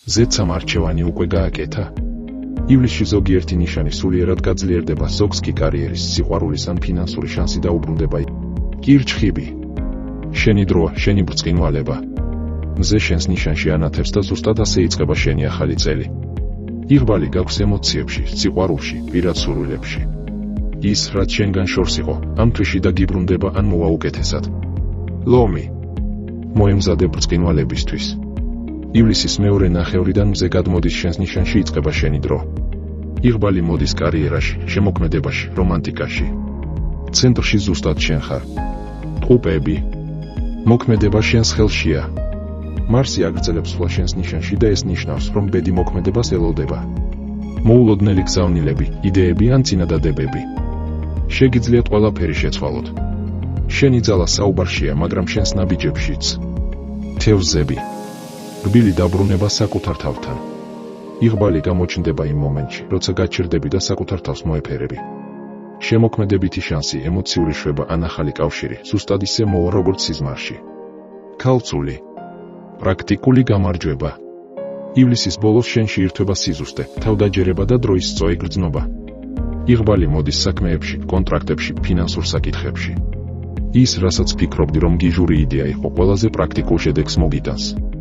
ზედსამ არჩევანი უკვე გააკეთა. ივლისში ზოგიერთი ნიშანი სულიერად გაძლიერდება, ზოგს კი კარიერის, სიყვარულის ან ფინანსური შანსი დაუბრუნდება. კირჩხიბი. შენი დროა, შენი ბრწყინვალება. მზე შენს ნიშანში ანათებს და ზუსტად ასე იწყება შენი ახალი წელი. იღბალი გაქვს ემოციებში, სიყვარულში, პირად სურვილებში. ის, რაც შენგან შორს იყო, ამ თვეში დაგიბრუნდება ან მოვა უკეთესად. ლომი. მოემზადე ბრწყინვალებისთვის. ივლისის მეორე ნახევრიდან მზე გადმოდის შენს ნიშანში, იწყება შენი დრო. იღბალი მოდის კარიერაში, შემოქმედებაში, რომანტიკაში. ცენტრში ზუსტად შენ ხარ. ტყუპები. მოქმედება შენს ხელშია. მარსი აგრძელებს სვლა შენს ნიშანში და ეს ნიშნავს, რომ ბედი მოქმედებას ელოდება. მოულოდნელი გზავნილები, იდეები ან წინადადებები. შეგიძლიათ ყველაფერი შეცვალოთ. შენი ძალა საუბარშია, მაგრამ შენს ნაბიჯებშიც. თევზები. რბილი დაბრუნება საკუთარ თავთან. იღბალი გამოჩნდება იმ მომენტში, როცა გაჩერდები და საკუთარ თავს მოეფერები. შემოქმედებითი შანსი, ემოციური შვება ან ახალი კავშირი, ზუსტად ისე მოვა, როგორც სიზმარში. ქალწული. პრაქტიკული გამარჯვება. ივლისის ბოლოს შენში ირთვება სიზუსტე, თავდაჯერება და დროის სწორი გრძნობა. იღბალი მოდის საქმეებში, კონტრაქტებში, ფინანსურ საკითხებში. ის, რასაც ფიქრობდი, რომ გიჟური იდეა იყო, ყველაზე პრაქტიკულ შედეგს მოგიტანს.